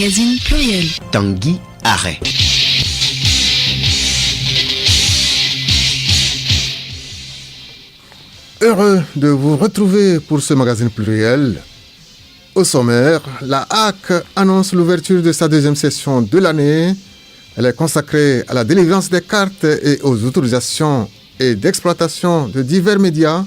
magazine Pluriel. Tanguy Arrêt. Heureux de vous retrouver pour ce magazine Pluriel. Au sommaire, la HAC annonce l'ouverture de sa deuxième session de l'année. Elle est consacrée à la délivrance des cartes et aux autorisations et d'exploitation de divers médias.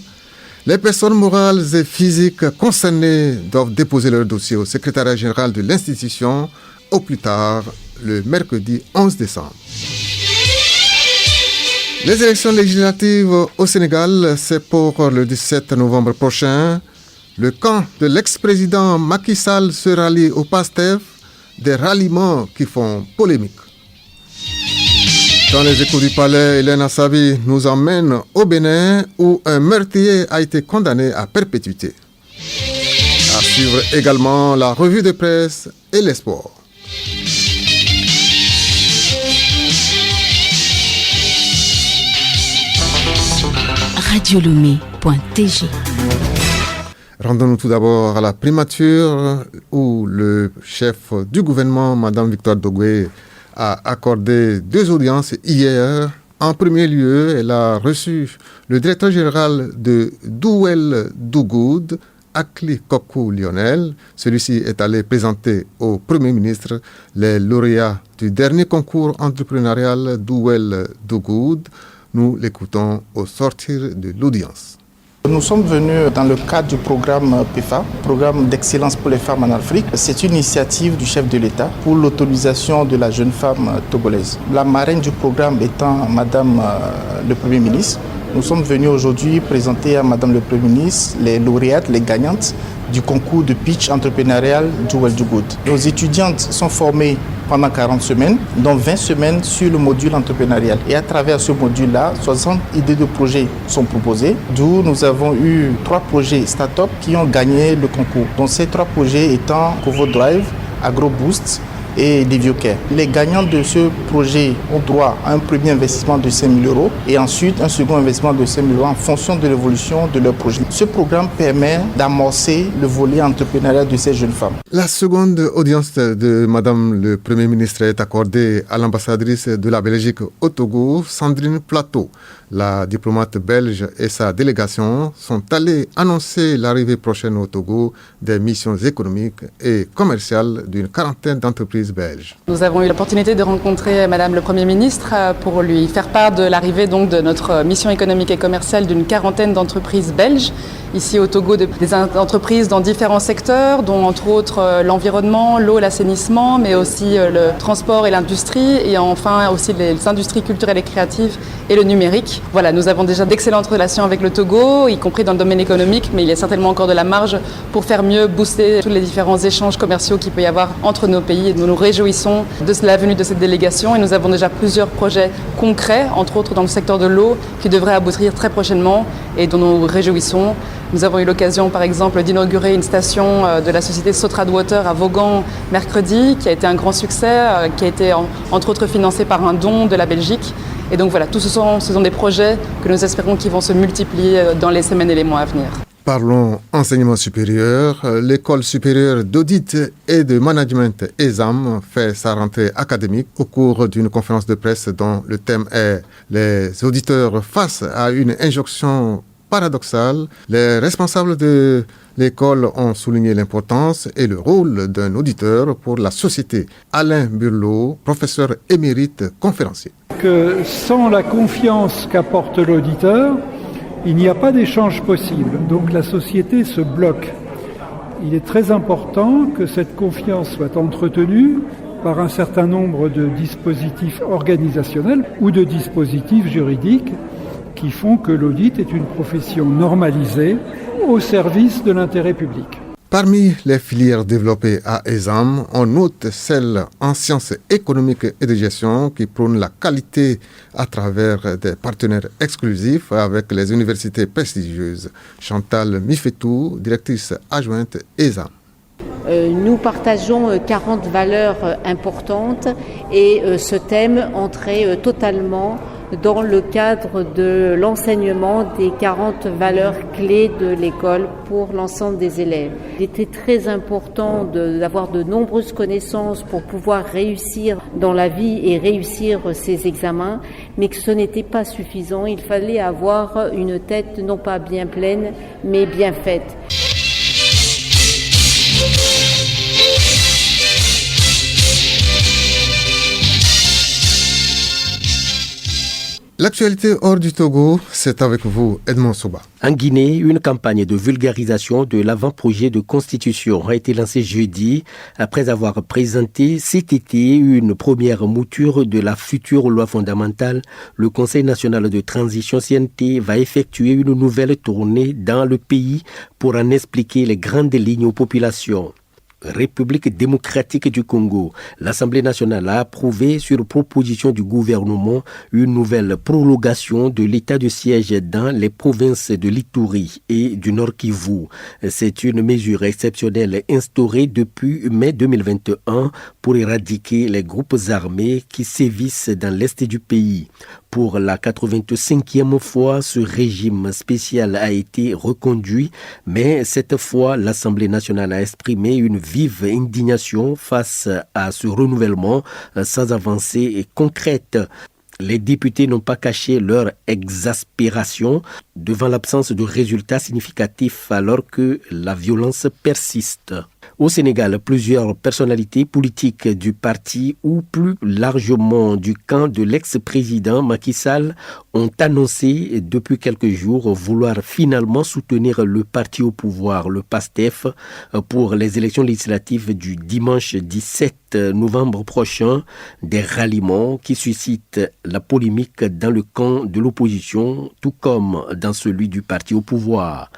Les personnes morales et physiques concernées doivent déposer leur dossier au secrétariat général de l'institution au plus tard le mercredi 11 décembre. Les élections législatives au Sénégal, c'est pour le 17 novembre prochain. Le camp de l'ex-président Macky Sall se rallie au PASTEF, des ralliements qui font polémique. Dans les échos du palais, Hélène Assavi nous emmène au Bénin où un meurtrier a été condamné à perpétuité. À suivre également la revue de presse et les sports. Radiolomé.tg. Rendons-nous tout d'abord à la primature où le chef du gouvernement, Mme Victoire Dogoué, a accordé 2 audiences hier. En premier lieu, elle a reçu le directeur général de Douel Dougoud, Akli Kokou Lionel. Celui-ci est allé présenter au Premier ministre les lauréats du dernier concours entrepreneurial Douel Dougoud. Nous l'écoutons au sortir de l'audience. Nous sommes venus dans le cadre du programme PEFA, programme d'excellence pour les femmes en Afrique. C'est une initiative du chef de l'État pour l'autonomisation de la jeune femme togolaise. La marraine du programme étant Madame le Premier ministre. Nous sommes venus aujourd'hui présenter à Madame le Premier ministre les lauréates, les gagnantes du concours de pitch entrepreneurial Douel Dougoud. Nos étudiantes sont formées pendant 40 semaines, dont 20 semaines sur le module entrepreneurial. Et à travers ce module-là, 60 idées de projets sont proposées, d'où nous avons eu 3 projets start-up qui ont gagné le concours. Donc ces 3 projets étant Covo Drive, AgroBoost et Liviocare. Les gagnants de ce projet ont droit à un premier investissement de 5 000 € et ensuite un second investissement de 5 000 € en fonction de l'évolution de leur projet. Ce programme permet d'amorcer le volet entrepreneurial de ces jeunes femmes. La seconde audience de Madame le Premier ministre est accordée à l'ambassadrice de la Belgique au Togo, Sandrine Plateau. La diplomate belge et sa délégation sont allés annoncer l'arrivée prochaine au Togo des missions économiques et commerciales d'une quarantaine d'entreprises belges. Nous avons eu l'opportunité de rencontrer Madame le Premier ministre pour lui faire part de l'arrivée donc de notre mission économique et commerciale d'une quarantaine d'entreprises belges ici au Togo, des entreprises dans différents secteurs, dont entre autres l'environnement, l'eau, l'assainissement, mais aussi le transport et l'industrie, et enfin aussi les industries culturelles et créatives et le numérique. Voilà, nous avons déjà d'excellentes relations avec le Togo, y compris dans le domaine économique, mais il y a certainement encore de la marge pour faire mieux booster tous les différents échanges commerciaux qu'il peut y avoir entre nos pays. Et nous nous réjouissons de la venue de cette délégation et nous avons déjà plusieurs projets concrets, entre autres dans le secteur de l'eau, qui devraient aboutir très prochainement et dont nous nous réjouissons. Nous avons eu l'occasion, par exemple, d'inaugurer une station de la société Sotrad Water à Vaughan mercredi, qui a été un grand succès, qui a été entre autres financé par un don de la Belgique. Et donc voilà, tout ce sont des projets que nous espérons qui vont se multiplier dans les semaines et les mois à venir. Parlons enseignement supérieur. L'école supérieure d'audit et de management ESAM fait sa rentrée académique au cours d'une conférence de presse dont le thème est « Les auditeurs face à une injonction paradoxale ». Les responsables de l'école ont souligné l'importance et le rôle d'un auditeur pour la société. Alain Burlot, professeur émérite conférencier. Que sans la confiance qu'apporte l'auditeur, il n'y a pas d'échange possible. Donc la société se bloque. Il est très important que cette confiance soit entretenue par un certain nombre de dispositifs organisationnels ou de dispositifs juridiques qui font que l'audit est une profession normalisée au service de l'intérêt public. Parmi les filières développées à ESAM, on note celle en sciences économiques et de gestion qui prône la qualité à travers des partenaires exclusifs avec les universités prestigieuses. Chantal Mifetou, directrice adjointe ESAM. Nous partageons 40 valeurs importantes et ce thème entrait totalement dans le cadre de l'enseignement des 40 valeurs clés de l'école pour l'ensemble des élèves. Il était très important d'avoir de nombreuses connaissances pour pouvoir réussir dans la vie et réussir ces examens, mais que ce n'était pas suffisant. Il fallait avoir une tête non pas bien pleine, mais bien faite. L'actualité hors du Togo, c'est avec vous, Edmond Soba. En Guinée, une campagne de vulgarisation de l'avant-projet de constitution a été lancée jeudi après avoir présenté cet été une première mouture de la future loi fondamentale. Le Conseil national de transition CNT va effectuer une nouvelle tournée dans le pays pour en expliquer les grandes lignes aux populations. République démocratique du Congo, l'Assemblée nationale a approuvé sur proposition du gouvernement une nouvelle prolongation de l'état de siège dans les provinces de l'Ituri et du Nord Kivu. C'est une mesure exceptionnelle instaurée depuis mai 2021 pour éradiquer les groupes armés qui sévissent dans l'est du pays. Pour la 85e fois, ce régime spécial a été reconduit, mais cette fois, l'Assemblée nationale a exprimé une vive indignation face à ce renouvellement sans avancée concrète. Les députés n'ont pas caché leur exaspération devant l'absence de résultats significatifs alors que la violence persiste. Au Sénégal, plusieurs personnalités politiques du parti ou plus largement du camp de l'ex-président Macky Sall ont annoncé depuis quelques jours vouloir finalement soutenir le parti au pouvoir, le PASTEF, pour les élections législatives du dimanche 17 novembre prochain. Des ralliements qui suscitent la polémique dans le camp de l'opposition, tout comme dans celui du parti au pouvoir.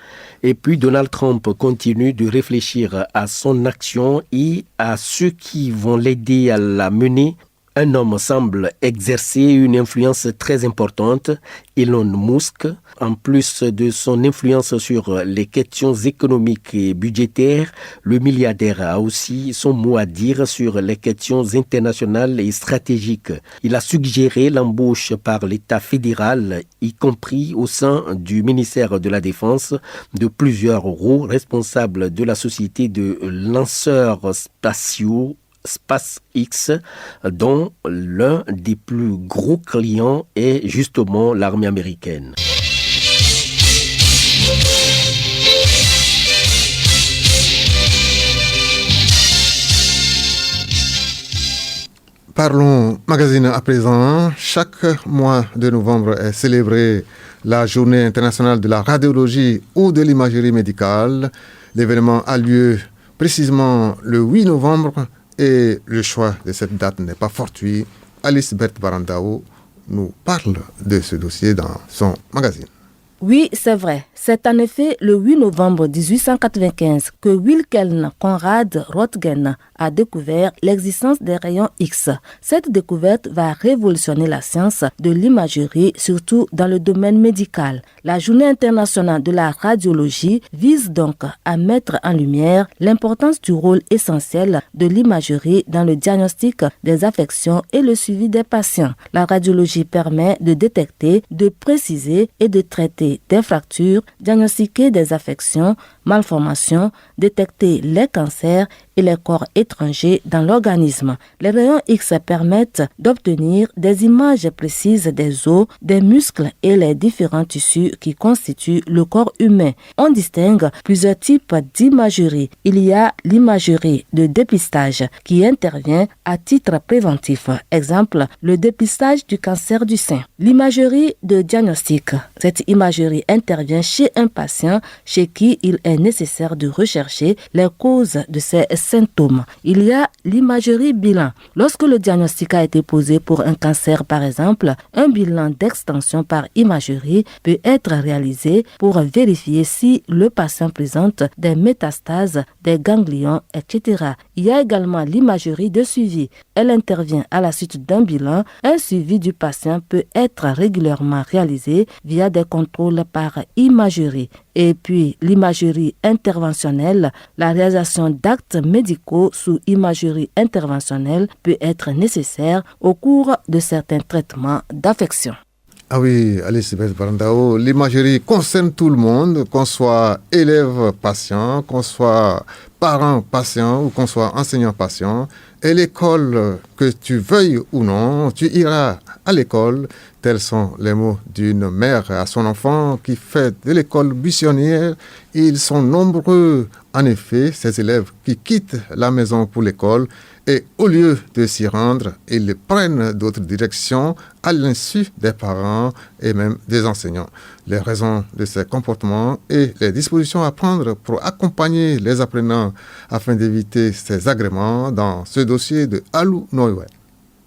Et puis Donald Trump continue de réfléchir à son action et à ceux qui vont l'aider à la mener. Un homme semble exercer une influence très importante, Elon Musk. En plus de son influence sur les questions économiques et budgétaires, le milliardaire a aussi son mot à dire sur les questions internationales et stratégiques. Il a suggéré l'embauche par l'État fédéral, y compris au sein du ministère de la Défense, de plusieurs hauts responsables de la société de lanceurs spatiaux SpaceX, dont l'un des plus gros clients est justement l'armée américaine. Parlons magazine à présent. Chaque mois de novembre est célébré la journée internationale de la radiologie ou de l'imagerie médicale. L'événement a lieu précisément le 8 novembre. Et le choix de cette date n'est pas fortuit. Alice Berthe Barandao nous parle de ce dossier dans son magazine. Oui, c'est vrai. C'est en effet le 8 novembre 1895 que Wilhelm Conrad Röntgen a découvert l'existence des rayons X. Cette découverte va révolutionner la science de l'imagerie, surtout dans le domaine médical. La Journée internationale de la radiologie vise donc à mettre en lumière l'importance du rôle essentiel de l'imagerie dans le diagnostic des affections et le suivi des patients. La radiologie permet de détecter, de préciser et de traiter des fractures, diagnostiquer des affections, malformations, détecter les cancers et les corps étrangers dans l'organisme. Les rayons X permettent d'obtenir des images précises des os, des muscles et les différents tissus qui constituent le corps humain. On distingue plusieurs types d'imagerie. Il y a l'imagerie de dépistage qui intervient à titre préventif. Exemple, le dépistage du cancer du sein. L'imagerie de diagnostic. Cette imagerie intervient chez un patient chez qui il est nécessaire de rechercher les causes de ces symptômes. Il y a l'imagerie bilan. Lorsque le diagnostic a été posé pour un cancer, par exemple, un bilan d'extension par imagerie peut être réalisé pour vérifier si le patient présente des métastases, des ganglions, etc. Il y a également l'imagerie de suivi. Elle intervient à la suite d'un bilan. Un suivi du patient peut être régulièrement réalisé via des contrôles par imagerie. Et puis l'imagerie interventionnelle, la réalisation d'actes médicaux sous imagerie interventionnelle peut être nécessaire au cours de certains traitements d'affection. Ah oui, Elisabeth Brandao, l'imagerie concerne tout le monde, qu'on soit élève patient, qu'on soit parent patient ou qu'on soit enseignant patient. Et l'école, que tu veuilles ou non, tu iras à l'école. Tels sont les mots d'une mère à son enfant qui fait de l'école buissonnière. Ils sont nombreux, en effet, ces élèves qui quittent la maison pour l'école et au lieu de s'y rendre, ils prennent d'autres directions à l'insu des parents et même des enseignants. Les raisons de ces comportements et les dispositions à prendre pour accompagner les apprenants afin d'éviter ces agréments dans ce dossier de Alou Noé.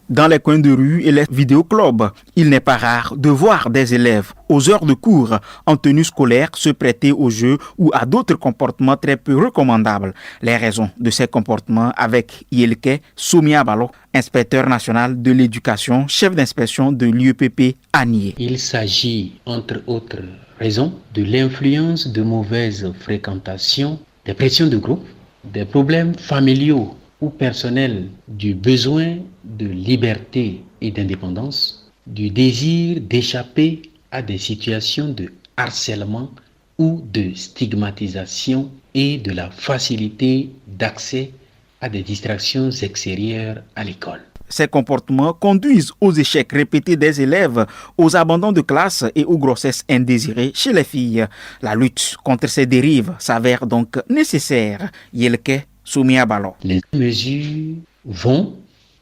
Dans les coins de rue et les vidéoclubs, il n'est pas rare de voir des élèves aux heures de cours en tenue scolaire se prêter au jeu ou à d'autres comportements très peu recommandables. Les raisons de ces comportements avec Yelke Somiabalo, inspecteur national de l'éducation, chef d'inspection de l'UEPP à Nié. Il s'agit, entre autres raisons, de l'influence de mauvaises fréquentations, des pressions de groupe, des problèmes familiaux ou personnel, du besoin de liberté et d'indépendance, du désir d'échapper à des situations de harcèlement ou de stigmatisation et de la facilité d'accès à des distractions extérieures à l'école. Ces comportements conduisent aux échecs répétés des élèves, aux abandons de classe et aux grossesses indésirées chez les filles. La lutte contre ces dérives s'avère donc nécessaire. Yelke Somiabalo. Les mesures vont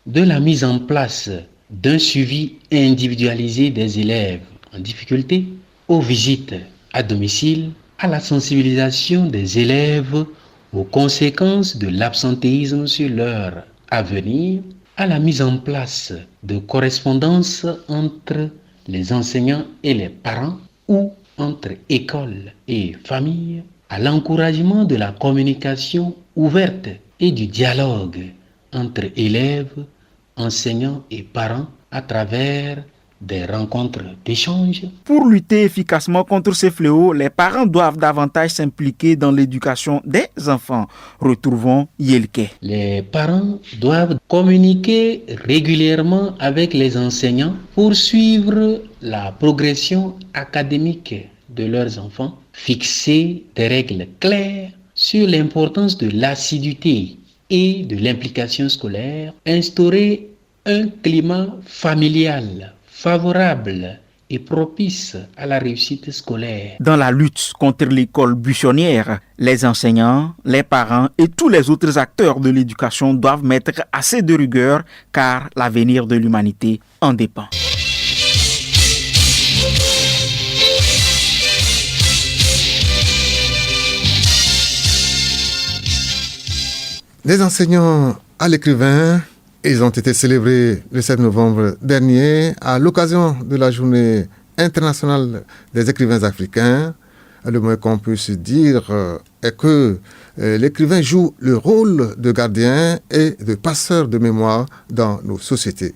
de la mise en place d'un suivi individualisé des élèves en difficulté, aux visites à domicile, à la sensibilisation des élèves aux conséquences de l'absentéisme sur leur avenir, à la mise en place de correspondances entre les enseignants et les parents ou entre école et famille, à l'encouragement de la communication ouverte et du dialogue entre élèves, enseignants et parents à travers des rencontres d'échange. Pour lutter efficacement contre ces fléaux, les parents doivent davantage s'impliquer dans l'éducation des enfants. Retrouvons Yelke. Les parents doivent communiquer régulièrement avec les enseignants pour suivre la progression académique de leurs enfants, fixer des règles claires sur l'importance de l'assiduité et de l'implication scolaire, instaurer un climat familial favorable et propice à la réussite scolaire. Dans la lutte contre l'école buissonnière, les enseignants, les parents et tous les autres acteurs de l'éducation doivent mettre assez de rigueur car l'avenir de l'humanité en dépend. Les enseignants à l'écrivain, ils ont été célébrés le 7 novembre dernier à l'occasion de la journée internationale des écrivains africains. Le moins qu'on puisse dire est que l'écrivain joue le rôle de gardien et de passeur de mémoire dans nos sociétés.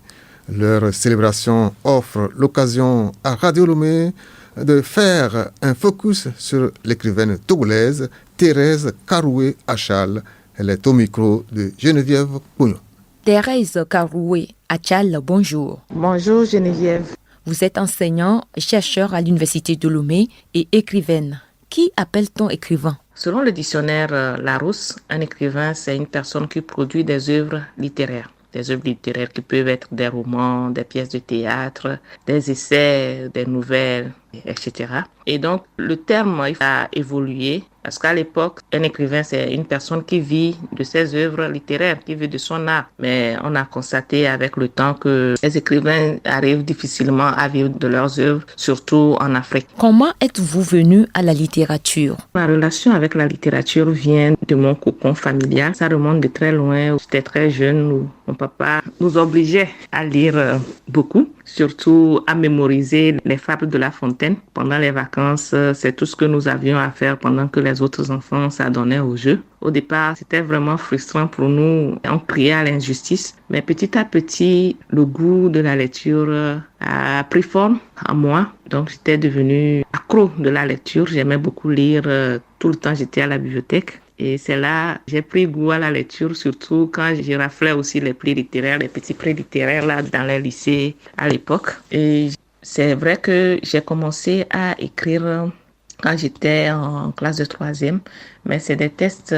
Leur célébration offre l'occasion à Radio Lomé de faire un focus sur l'écrivaine togolaise Thérèse Karoué Achal. Elle est au micro de Geneviève Pouno. Thérèse Karoué Achal, bonjour. Bonjour Geneviève. Vous êtes enseignant, chercheur à l'université de Lomé et écrivaine. Qui appelle-t-on écrivain? Selon le dictionnaire Larousse, un écrivain, c'est une personne qui produit des œuvres littéraires. Des œuvres littéraires qui peuvent être des romans, des pièces de théâtre, des essais, des nouvelles, etc. Et donc, le terme a évolué parce qu'à l'époque, un écrivain, c'est une personne qui vit de ses œuvres littéraires, qui vit de son art. Mais on a constaté avec le temps que les écrivains arrivent difficilement à vivre de leurs œuvres, surtout en Afrique. Comment êtes-vous venu à la littérature? Ma relation avec la littérature vient de mon cocon familial. Ça remonte de très loin. J'étais très jeune. Mon papa nous obligeait à lire beaucoup, surtout à mémoriser les fables de La Fontaine. Pendant les vacances, c'est tout ce que nous avions à faire pendant que les autres enfants s'adonnaient au jeu. Au départ, c'était vraiment frustrant pour nous. On criait à l'injustice. Mais petit à petit, le goût de la lecture a pris forme en moi. Donc, j'étais devenue accro de la lecture. J'aimais beaucoup lire. Tout le temps, j'étais à la bibliothèque. Et c'est là j'ai pris goût à la lecture, surtout quand j'ai raflé aussi les prix littéraires, les petits prix littéraires là dans les lycées à l'époque. Et C'est vrai que j'ai commencé à écrire quand j'étais en classe de 3e, mais c'est des tests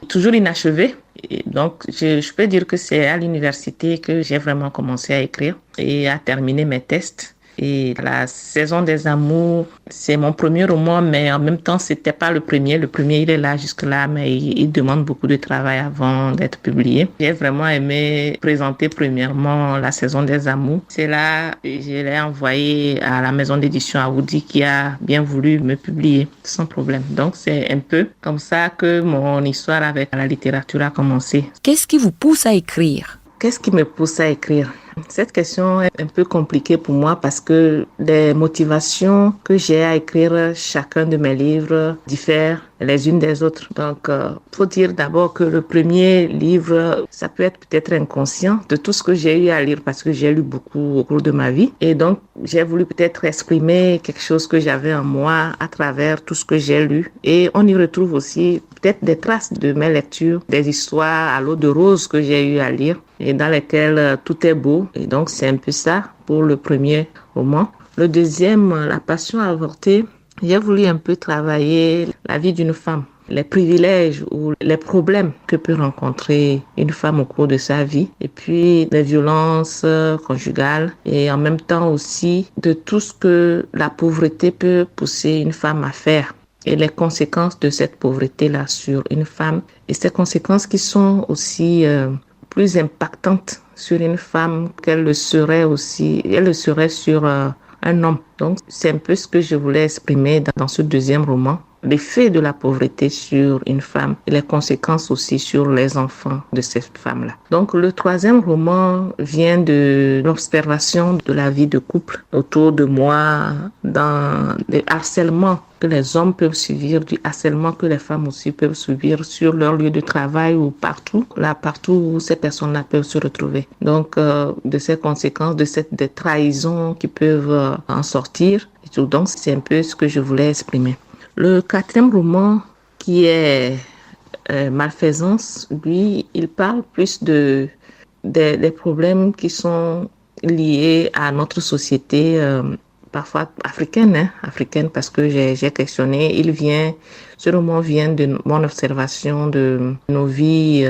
toujours inachevés. Et donc, je peux dire que c'est à l'université que j'ai vraiment commencé à écrire et à terminer mes tests. Et La saison des amours, c'est mon premier roman, mais en même temps, c'était pas le premier. Le premier, il est là jusque-là, mais il demande beaucoup de travail avant d'être publié. J'ai vraiment aimé présenter premièrement La saison des amours. C'est là, je l'ai envoyé à la maison d'édition Aoudi qui a bien voulu me publier sans problème. Donc, c'est un peu comme ça que mon histoire avec la littérature a commencé. Qu'est-ce qui vous pousse à écrire? Qu'est-ce qui me pousse à écrire? Cette question est un peu compliquée pour moi parce que les motivations que j'ai à écrire chacun de mes livres diffèrent les unes des autres. Donc, faut dire d'abord que le premier livre, ça peut être peut-être inconscient de tout ce que j'ai eu à lire parce que j'ai lu beaucoup au cours de ma vie. Et donc, j'ai voulu peut-être exprimer quelque chose que j'avais en moi à travers tout ce que j'ai lu. Et on y retrouve aussi peut-être des traces de mes lectures, des histoires à l'eau de rose que j'ai eu à lire et dans lesquelles tout est beau. Et donc, c'est un peu ça pour le premier roman. Le deuxième, La passion avortée, j'ai voulu un peu travailler la vie d'une femme, les privilèges ou les problèmes que peut rencontrer une femme au cours de sa vie, et puis les violences conjugales, et en même temps aussi de tout ce que la pauvreté peut pousser une femme à faire, et les conséquences de cette pauvreté-là sur une femme, et ces conséquences qui sont aussi plus impactantes sur une femme qu'elle le serait aussi, elle le serait sur un homme. Donc, c'est un peu ce que je voulais exprimer dans ce deuxième roman. L'effet de la pauvreté sur une femme et les conséquences aussi sur les enfants de cette femme-là. Donc, le troisième roman vient de l'observation de la vie de couple autour de moi, dans le harcèlement que les hommes peuvent subir, du harcèlement que les femmes aussi peuvent subir sur leur lieu de travail ou partout où ces personnes-là peuvent se retrouver. Donc, de ces conséquences, des trahisons qui peuvent en sortir et tout. Donc, c'est un peu ce que je voulais exprimer. Le quatrième roman, qui est Malfaisance, lui, il parle plus des problèmes qui sont liés à notre société, parfois africaine parce que j'ai questionné. Ce roman vient de mon observation de nos vies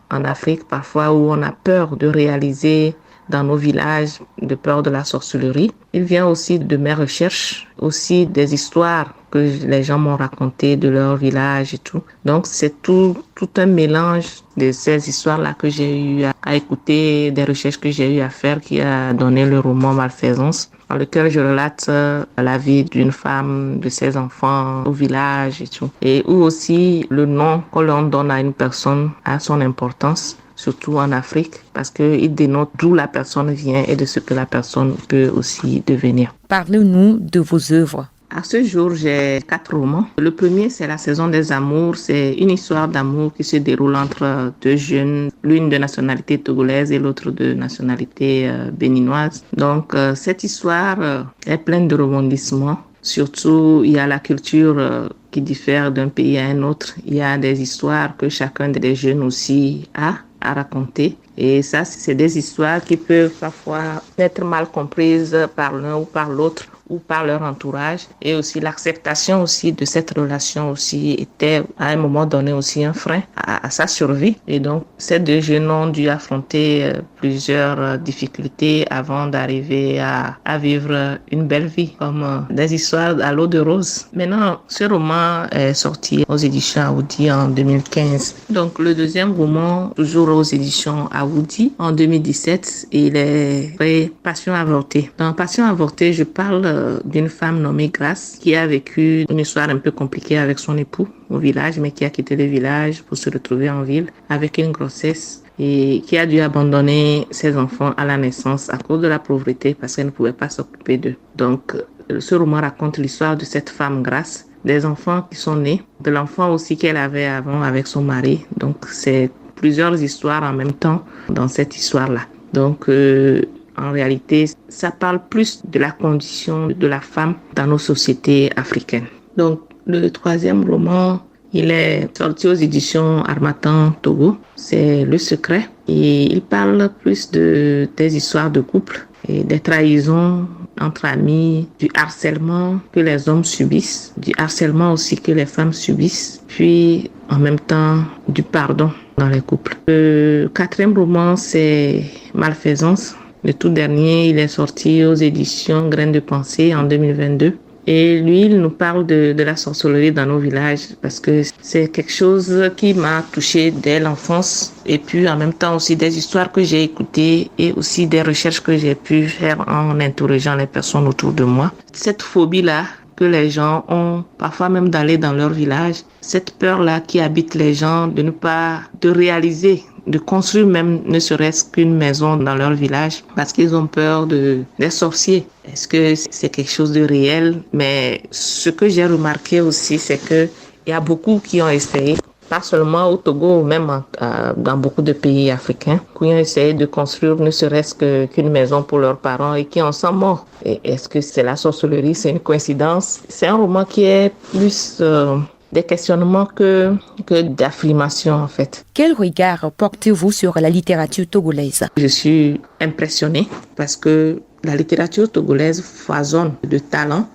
en Afrique, parfois où on a peur de réaliser dans nos villages, de peur de la sorcellerie. Il vient aussi de mes recherches, aussi des histoires que les gens m'ont racontées de leur village et tout. Donc, c'est tout un mélange de ces histoires-là que j'ai eu à écouter, des recherches que j'ai eu à faire qui a donné le roman Malfaisance, dans lequel je relate la vie d'une femme, de ses enfants au village et tout. Et où aussi le nom que l'on donne à une personne a son importance, surtout en Afrique, parce qu'il dénote d'où la personne vient et de ce que la personne peut aussi devenir. Parlez-nous de vos œuvres. À ce jour, j'ai 4 romans. Le premier, c'est La saison des amours. C'est une histoire d'amour qui se déroule entre deux jeunes, l'une de nationalité togolaise et l'autre de nationalité béninoise. Donc, cette histoire est pleine de rebondissements. Surtout, il y a la culture qui diffère d'un pays à un autre. Il y a des histoires que chacun des jeunes aussi a à raconter. Et ça, c'est des histoires qui peuvent parfois être mal comprises par l'un ou par l'autre ou par leur entourage. Et aussi l'acceptation aussi de cette relation aussi était à un moment donné aussi un frein à sa survie. Et donc, ces deux jeunes ont dû affronter plusieurs difficultés avant d'arriver à vivre une belle vie, comme des histoires à l'eau de rose. Maintenant, ce roman est sorti aux éditions Aoudi en 2015. Donc, le deuxième roman, toujours aux éditions Aoudi en 2017, il est fait Passion avortée. Dans Passion avortée, je parle d'une femme nommée Grace qui a vécu une histoire un peu compliquée avec son époux au village, mais qui a quitté le village pour se retrouver en ville avec une grossesse et qui a dû abandonner ses enfants à la naissance à cause de la pauvreté parce qu'elle ne pouvait pas s'occuper d'eux. Donc, ce roman raconte l'histoire de cette femme Grace, des enfants qui sont nés, de l'enfant aussi qu'elle avait avant avec son mari. Donc, c'est plusieurs histoires en même temps dans cette histoire-là. Donc, en réalité, ça parle plus de la condition de la femme dans nos sociétés africaines. Donc, le troisième roman, il est sorti aux éditions Harmattan Togo. C'est Le Secret. Et il parle plus des histoires de couple et des trahisons entre amis, du harcèlement que les hommes subissent, du harcèlement aussi que les femmes subissent, puis en même temps du pardon dans les couples. Le 4e roman, c'est Malfaisance. Le tout dernier, il est sorti aux éditions Graines de Pensée en 2022. Et lui, il nous parle de la sorcellerie dans nos villages parce que c'est quelque chose qui m'a touchée dès l'enfance et puis en même temps aussi des histoires que j'ai écoutées et aussi des recherches que j'ai pu faire en interrogeant les personnes autour de moi. Cette phobie-là que les gens ont, parfois même d'aller dans leur village, cette peur-là qui habite les gens de réaliser, de construire même ne serait-ce qu'une maison dans leur village parce qu'ils ont peur des sorciers. Est-ce que c'est quelque chose de réel? Mais ce que j'ai remarqué aussi, c'est que il y a beaucoup qui ont essayé, pas seulement au Togo, même dans beaucoup de pays africains, qui ont essayé de construire ne serait-ce qu'une maison pour leurs parents et qui en sont morts. Et est-ce que c'est la sorcellerie? C'est une coïncidence? C'est un roman qui est plus des questionnements que d'affirmations en fait. Quel regard portez-vous sur la littérature togolaise? Je suis impressionnée parce que la littérature togolaise foisonne de talents.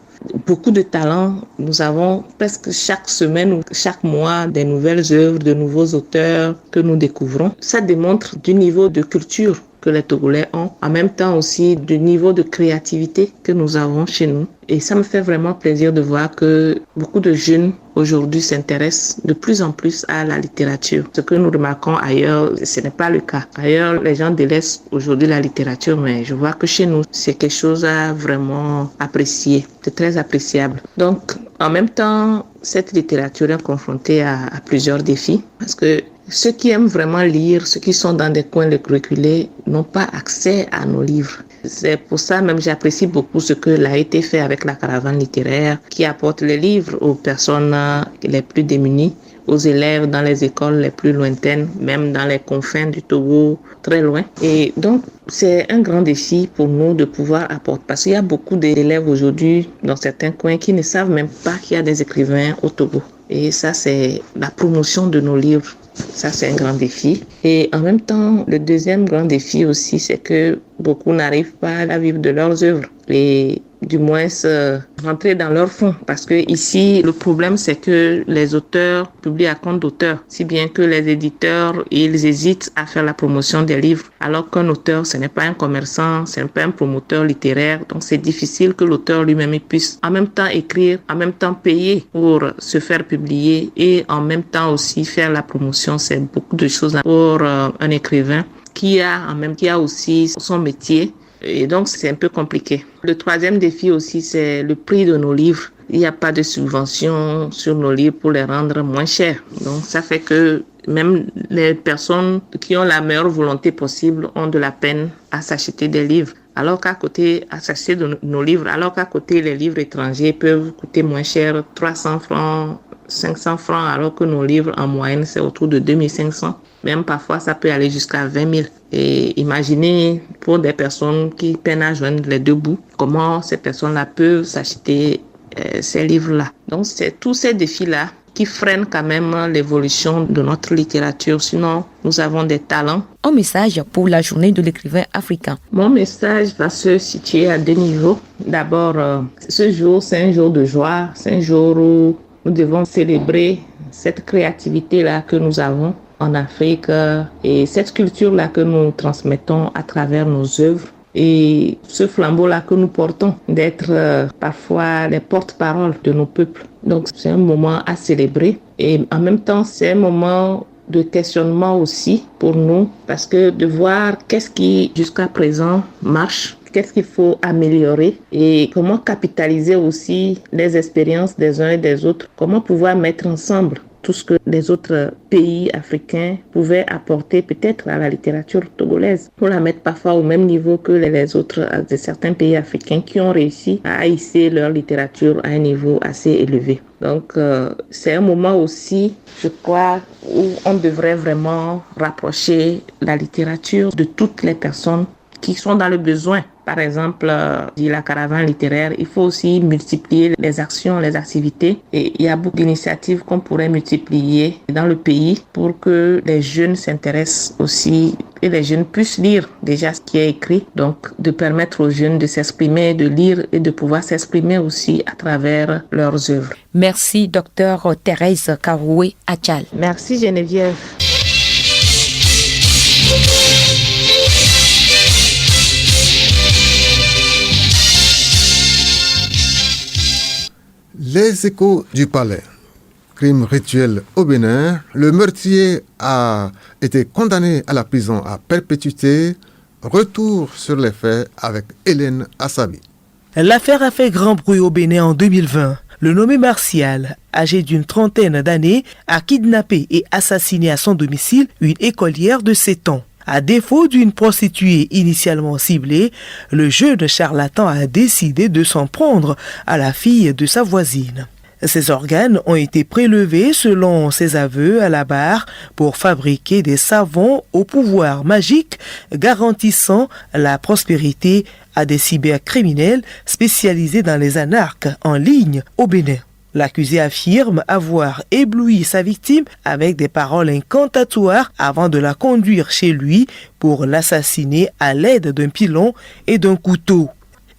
Beaucoup de talents. Nous avons presque chaque semaine ou chaque mois des nouvelles œuvres, de nouveaux auteurs que nous découvrons. Ça démontre du niveau de culture que les Togolais ont, en même temps aussi du niveau de créativité que nous avons chez nous. Et ça me fait vraiment plaisir de voir que beaucoup de jeunes aujourd'hui s'intéressent de plus en plus à la littérature. Ce que nous remarquons ailleurs, ce n'est pas le cas. Ailleurs, les gens délaissent aujourd'hui la littérature, mais je vois que chez nous, c'est quelque chose à vraiment apprécier. C'est très appréciable. Donc, en même temps, cette littérature est confrontée à plusieurs défis parce que ceux qui aiment vraiment lire, ceux qui sont dans des coins reculés, n'ont pas accès à nos livres. C'est pour ça même j'apprécie beaucoup ce que l'a été fait avec la caravane littéraire qui apporte les livres aux personnes les plus démunies, aux élèves dans les écoles les plus lointaines, même dans les confins du Togo, très loin. Et donc, c'est un grand défi pour nous de pouvoir apporter. Parce qu'il y a beaucoup d'élèves aujourd'hui dans certains coins qui ne savent même pas qu'il y a des écrivains au Togo. Et ça, c'est la promotion de nos livres. Ça, c'est un grand défi. Et en même temps, le deuxième grand défi aussi, c'est que beaucoup n'arrivent pas à vivre de leurs œuvres. Et du moins rentrer dans leur fonds. Parce que ici, le problème, c'est que les auteurs publient à compte d'auteur. Si bien que les éditeurs, ils hésitent à faire la promotion des livres. Alors qu'un auteur, ce n'est pas un commerçant, ce n'est pas un promoteur littéraire. Donc, c'est difficile que l'auteur lui-même puisse en même temps écrire, en même temps payer pour se faire publier et en même temps aussi faire la promotion. C'est beaucoup de choses pour un écrivain qui a aussi son métier. Et donc, c'est un peu compliqué. Le troisième défi aussi, c'est le prix de nos livres. Il n'y a pas de subvention sur nos livres pour les rendre moins chers. Donc, ça fait que même les personnes qui ont la meilleure volonté possible ont de la peine à s'acheter des livres. Alors qu'à côté, à s'acheter de nos livres, alors qu'à côté, les livres étrangers peuvent coûter moins cher, 300 francs, 500 francs, alors que nos livres, en moyenne, c'est autour de 2500. Même parfois, ça peut aller jusqu'à 20 000. Et imaginez, pour des personnes qui peinent à joindre les deux bouts, comment ces personnes-là peuvent s'acheter ces livres-là. Donc, c'est tous ces défis-là qui freinent quand même l'évolution de notre littérature. Sinon, nous avons des talents. Un message pour la journée de l'écrivain africain. Mon message va se situer à deux niveaux. D'abord, ce jour, c'est un jour de joie. C'est un jour où nous devons célébrer cette créativité-là que nous avons en Afrique et cette culture-là que nous transmettons à travers nos œuvres et ce flambeau-là que nous portons, d'être parfois les porte-parole de nos peuples. Donc c'est un moment à célébrer et en même temps c'est un moment de questionnement aussi pour nous parce que de voir qu'est-ce qui jusqu'à présent marche, qu'est-ce qu'il faut améliorer et comment capitaliser aussi les expériences des uns et des autres, comment pouvoir mettre ensemble tout ce que les autres pays africains pouvaient apporter peut-être à la littérature togolaise pour la mettre parfois au même niveau que les autres de certains pays africains qui ont réussi à hisser leur littérature à un niveau assez élevé. Donc c'est un moment aussi, je crois, où on devrait vraiment rapprocher la littérature de toutes les personnes qui sont dans le besoin Par exemple, la caravane littéraire, il faut aussi multiplier les actions, les activités. Et il y a beaucoup d'initiatives qu'on pourrait multiplier dans le pays pour que les jeunes s'intéressent aussi et les jeunes puissent lire déjà ce qui est écrit. Donc, de permettre aux jeunes de s'exprimer, de lire et de pouvoir s'exprimer aussi à travers leurs œuvres. Merci, Dr Thérèse Karoué Achal. Merci, Geneviève. Les échos du palais. Crime rituel au Bénin. Le meurtrier a été condamné à la prison à perpétuité. Retour sur les faits avec Hélène Assabi. L'affaire a fait grand bruit au Bénin en 2020. Le nommé Martial, âgé d'une trentaine d'années, a kidnappé et assassiné à son domicile une écolière de 7 ans. À défaut d'une prostituée initialement ciblée, le jeune charlatan a décidé de s'en prendre à la fille de sa voisine. Ses organes ont été prélevés selon ses aveux à la barre pour fabriquer des savons au pouvoir magique garantissant la prospérité à des cybercriminels spécialisés dans les anarques en ligne au Bénin. L'accusé affirme avoir ébloui sa victime avec des paroles incantatoires avant de la conduire chez lui pour l'assassiner à l'aide d'un pilon et d'un couteau.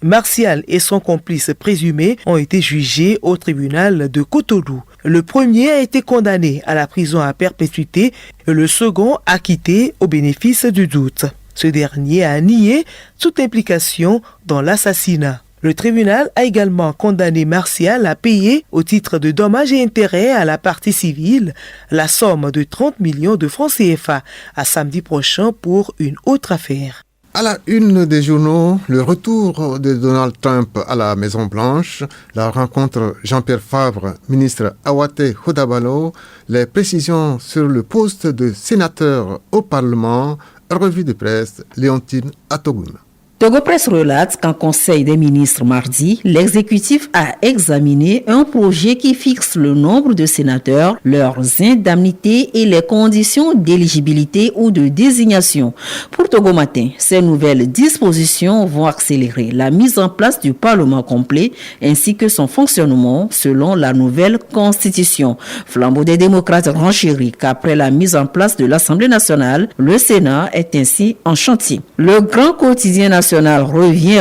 Martial et son complice présumé ont été jugés au tribunal de Cotonou. Le premier a été condamné à la prison à perpétuité et le second acquitté au bénéfice du doute. Ce dernier a nié toute implication dans l'assassinat. Le tribunal a également condamné Martial à payer, au titre de dommages et intérêts à la partie civile, la somme de 30 millions de francs CFA à samedi prochain pour une autre affaire. À la une des journaux, le retour de Donald Trump à la Maison-Blanche, la rencontre Jean-Pierre Favre, ministre Awate Hodabalo, les précisions sur le poste de sénateur au Parlement, revue de presse Léontine Atogoun. Togo Presse relate qu'en Conseil des ministres mardi, l'exécutif a examiné un projet qui fixe le nombre de sénateurs, leurs indemnités et les conditions d'éligibilité ou de désignation. Pour Togo Matin, ces nouvelles dispositions vont accélérer la mise en place du Parlement complet ainsi que son fonctionnement selon la nouvelle Constitution. Flambeau des démocrates renchérit qu'après la mise en place de l'Assemblée nationale, le Sénat est ainsi en chantier. Le grand quotidien national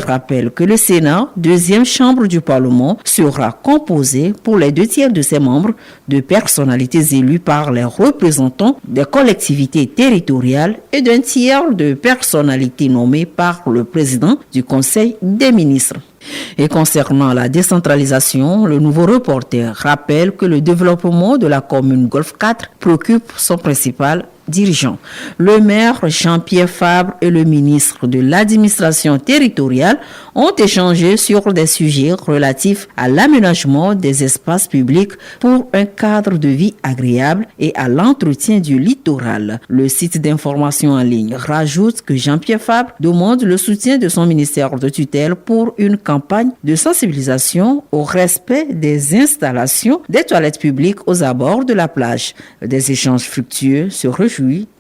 rappelle que le Sénat, deuxième chambre du Parlement, sera composé pour les 2/3 de ses membres de personnalités élues par les représentants des collectivités territoriales et d'un tiers de personnalités nommées par le président du Conseil des ministres. Et concernant la décentralisation, le nouveau reporter rappelle que le développement de la commune Golfe 4 préoccupe son principal dirigeant. Le maire Jean-Pierre Favre et le ministre de l'administration territoriale ont échangé sur des sujets relatifs à l'aménagement des espaces publics pour un cadre de vie agréable et à l'entretien du littoral. Le site d'information en ligne rajoute que Jean-Pierre Favre demande le soutien de son ministère de tutelle pour une campagne de sensibilisation au respect des installations des toilettes publiques aux abords de la plage. Des échanges fructueux se réjouit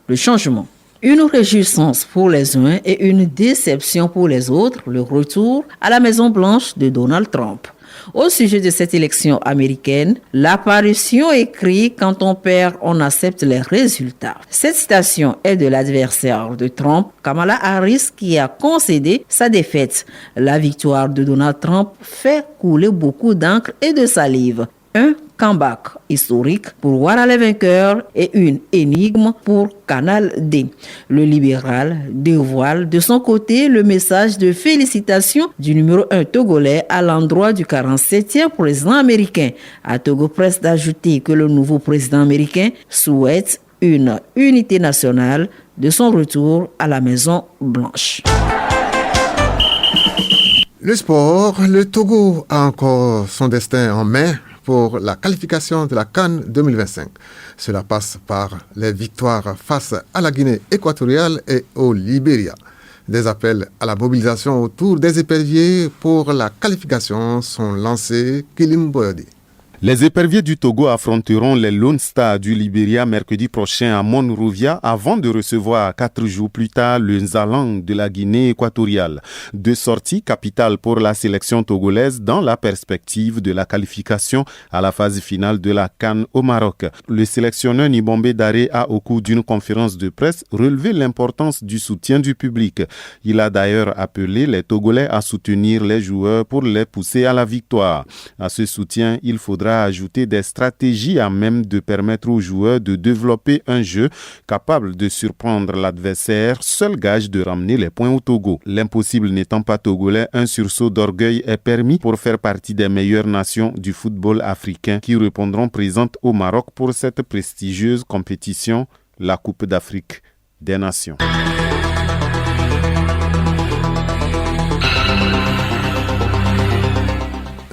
le changement. Une réjouissance pour les uns et une déception pour les autres, le retour à la Maison-Blanche de Donald Trump. Au sujet de cette élection américaine, l'apparition écrit « Quand on perd, on accepte les résultats ». Cette citation est de l'adversaire de Trump, Kamala Harris, qui a concédé sa défaite. La victoire de Donald Trump fait couler beaucoup d'encre et de salive. Un comeback historique pour voir les vainqueurs et une énigme pour Canal D. Le libéral dévoile de son côté le message de félicitations du numéro 1 togolais à l'endroit du 47e président américain. À Togo Presse d'ajouter que le nouveau président américain souhaite une unité nationale de son retour à la Maison Blanche. Le sport, le Togo a encore son destin en main pour la qualification de la CAN 2025. Cela passe par les victoires face à la Guinée équatoriale et au Libéria. Des appels à la mobilisation autour des éperviers pour la qualification sont lancés. Kilim Boyodi. Les éperviers du Togo affronteront les Lone Stars du Libéria mercredi prochain à Monrovia avant de recevoir 4 jours plus tard le Nzalan de la Guinée équatoriale. 2 sorties capitales pour la sélection togolaise dans la perspective de la qualification à la phase finale de la CAN au Maroc. Le sélectionneur Nibombe Daré a au cours d'une conférence de presse relevé l'importance du soutien du public. Il a d'ailleurs appelé les Togolais à soutenir les joueurs pour les pousser à la victoire. À ce soutien, il faudra ajouter des stratégies à même de permettre aux joueurs de développer un jeu capable de surprendre l'adversaire, seul gage de ramener les points au Togo. L'impossible n'étant pas togolais, un sursaut d'orgueil est permis pour faire partie des meilleures nations du football africain qui répondront présentes au Maroc pour cette prestigieuse compétition, la Coupe d'Afrique des Nations.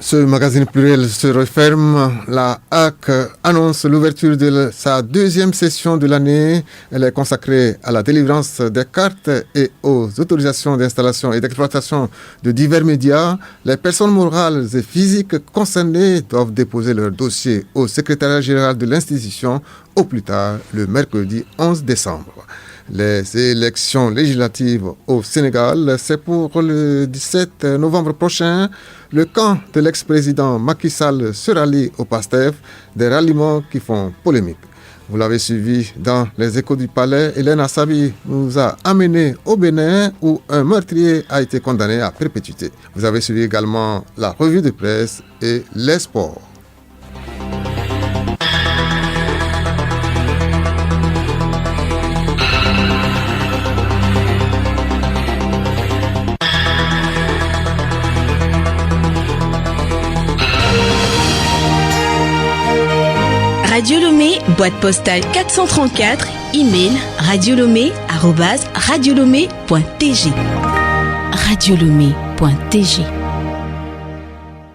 Ce magazine pluriel se referme. La HAC annonce l'ouverture de sa 2e session de l'année. Elle est consacrée à la délivrance des cartes et aux autorisations d'installation et d'exploitation de divers médias. Les personnes morales et physiques concernées doivent déposer leur dossier au secrétariat général de l'institution au plus tard le mercredi 11 décembre. Les élections législatives au Sénégal, c'est pour le 17 novembre prochain. Le camp de l'ex-président Macky Sall se rallie au PASTEF, des ralliements qui font polémique. Vous l'avez suivi dans les Échos du Palais. Hélène Assabi nous a amenés au Bénin où un meurtrier a été condamné à perpétuité. Vous avez suivi également la revue de presse et les sports. Radio Lomé, boîte postale 434, email radiolomé@radiolomé.tg. radiolomé.tg